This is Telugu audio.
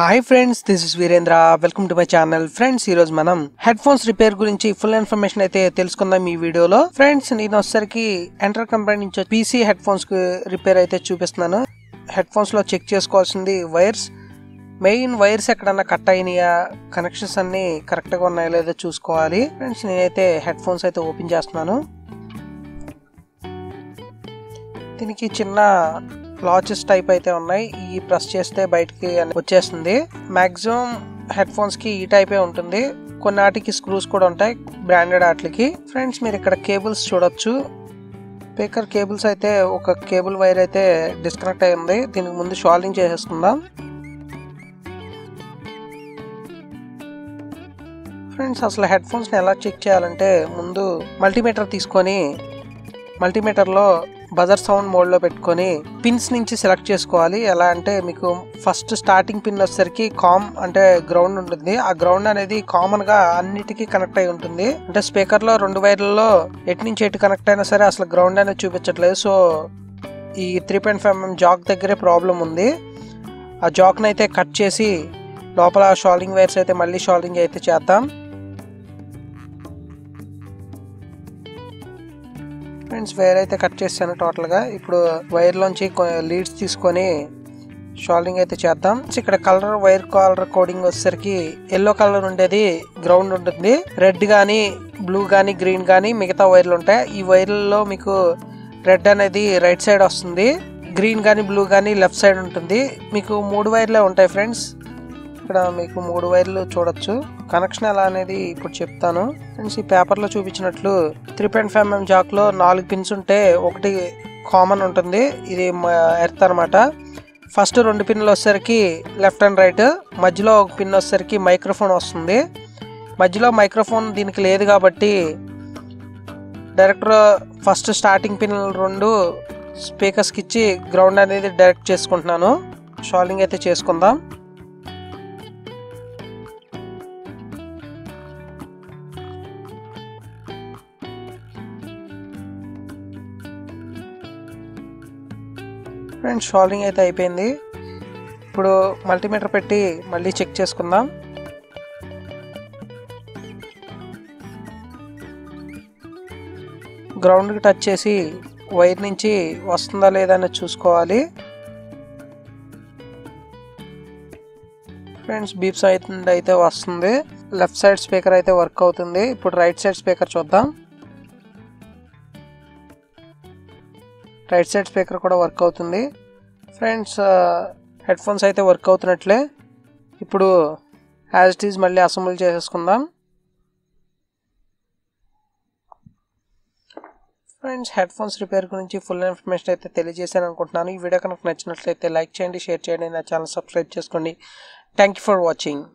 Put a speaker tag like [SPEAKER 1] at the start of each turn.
[SPEAKER 1] Hi friends, this is Virendra. Welcome to my channel. Friends, ఈ రోజు మనం హెడ్ ఫోన్స్ రిపేర్ గురించి ఫుల్ ఇన్ఫర్మేషన్ అయితే తెలుసుకుందాం ఈ వీడియోలో. ఫ్రెండ్స్, నేను వచ్చేసరికి ఎంటర్ కంపెనీ నుంచి పీసీ హెడ్ ఫోన్స్ కి రిపేర్ అయితే చూపిస్తున్నాను. హెడ్ ఫోన్స్ లో చెక్ చేసుకోవాల్సింది వైర్స్, మెయిన్ వైర్స్ ఎక్కడన్నా కట్ అయినాయా, కనెక్షన్స్ అన్ని కరెక్ట్ గా ఉన్నాయో లేదో చూసుకోవాలి. ఫ్రెండ్స్, నేనైతే హెడ్ ఫోన్స్ అయితే ఓపెన్ చేస్తున్నాను. దీనికి చిన్న లాచెస్ టైప్ అయితే ఉన్నాయి. ఈ ప్రెస్ చేస్తే బయటికి వచ్చేస్తుంది. మాక్సిమం హెడ్ ఫోన్స్ కి ఈ టైపే ఉంటుంది. కొన్నాటికి స్క్రూస్ కూడా ఉంటాయి బ్రాండెడ్ వాటికి. ఫ్రెండ్స్, మీరు ఇక్కడ కేబుల్స్ చూడొచ్చు. స్పీకర్ కేబుల్స్ అయితే ఒక కేబుల్ వైర్ అయితే డిస్కనెక్ట్ అయి ఉంది. దీనికి ముందు షాల్డింగ్ చేసేసుకుందాం. ఫ్రెండ్స్, అసలు హెడ్ ఫోన్స్ ని ఎలా చెక్ చేయాలంటే ముందు మల్టీమీటర్ తీసుకొని మల్టీమీటర్లో బజర్ సౌండ్ మోడ్లో పెట్టుకొని పిన్స్ నుంచి సెలెక్ట్ చేసుకోవాలి. ఎలా అంటే మీకు ఫస్ట్ స్టార్టింగ్ పిన్ వచ్చేసరికి కామ్ అంటే గ్రౌండ్ ఉంటుంది. ఆ గ్రౌండ్ అనేది కామన్ గా అన్నిటికీ కనెక్ట్ అయి ఉంటుంది. అంటే స్పీకర్ లో 2 వైర్లలో ఎటు నుంచి ఎటు కనెక్ట్ అయినా సరే అసలు గ్రౌండ్ అనేది చూపించట్లేదు. సో ఈ 3.5mm జాక్ దగ్గరే ప్రాబ్లం ఉంది. ఆ జాక్ని అయితే కట్ చేసి లోపల షాల్డింగ్ వైర్స్ అయితే మళ్ళీ షాల్డింగ్ అయితే చేద్దాం. ఫ్రెండ్స్, వైర్ అయితే కట్ చేస్తాను టోటల్గా. ఇప్పుడు వైర్లోంచి లీడ్స్ తీసుకొని షాల్డింగ్ అయితే చేద్దాం. ఇక్కడ కలర్ వైర్ కలర్ కోడింగ్ వచ్చేసరికి ఎల్లో కలర్ ఉండేది గ్రౌండ్ ఉంటుంది. రెడ్ కానీ బ్లూ కానీ గ్రీన్ కానీ మిగతా వైర్లు ఉంటాయి. ఈ వైర్లలో మీకు రెడ్ అనేది రైట్ సైడ్ వస్తుంది, గ్రీన్ కానీ బ్లూ కానీ లెఫ్ట్ సైడ్ ఉంటుంది. మీకు 3 వైర్లే ఉంటాయి ఫ్రెండ్స్. ఇక్కడ మీకు 3 వైర్లు చూడొచ్చు. కనెక్షన్ ఎలా అనేది ఇప్పుడు చెప్తాను. ఫ్రెండ్స్, ఈ పేపర్లో చూపించినట్లు 3.5mm జాక్లో 4 పిన్స్ ఉంటే ఒకటి కామన్ ఉంటుంది. ఇది ఎర్త్ అనమాట. ఫస్ట్ 2 పిన్లు వచ్చేసరికి లెఫ్ట్ అండ్ రైట్, మధ్యలో ఒక పిన్ వచ్చేసరికి మైక్రోఫోన్ వస్తుంది. మధ్యలో మైక్రోఫోన్ దీనికి లేదు కాబట్టి డైరెక్ట్ ఫస్ట్ స్టార్టింగ్ పిన్ 2 స్పీకర్స్కి ఇచ్చి గ్రౌండ్ అనేది డైరెక్ట్ చేసుకుంటున్నాను. షాల్డింగ్ అయితే చేసుకుందాం. ఫ్రెండ్స్, షాల్డింగ్ అయితే అయిపోయింది. ఇప్పుడు మల్టీమీటర్ పెట్టి మళ్ళీ చెక్ చేసుకుందాం. గ్రౌండ్కి టచ్ చేసి వైర్ నుంచి వస్తుందా లేదా అని చూసుకోవాలి. ఫ్రెండ్స్, బీప్స్ అయితే వస్తుంది. లెఫ్ట్ సైడ్ స్పీకర్ అయితే వర్క్ అవుతుంది. ఇప్పుడు రైట్ సైడ్ స్పీకర్ చూద్దాం. రైట్ సైడ్ స్పీకర్ కూడా వర్క్ అవుతుంది. ఫ్రెండ్స్, హెడ్ ఫోన్స్ అయితే వర్క్ అవుతున్నట్లే. ఇప్పుడు యాజ్ ఇట్ ఈజ్ మళ్ళీ అసెంబుల్ చేసేసుకుందాం. ఫ్రెండ్స్, హెడ్ ఫోన్స్ రిపేర్ గురించి ఫుల్ ఇన్ఫర్మేషన్ అయితే తెలియజేశాను అనుకుంటున్నాను. ఈ వీడియో కనుక నచ్చినట్లయితే లైక్ చేయండి, షేర్ చేయండి, నా ఛానల్ సబ్స్క్రైబ్ చేసుకోండి. Thank you for watching.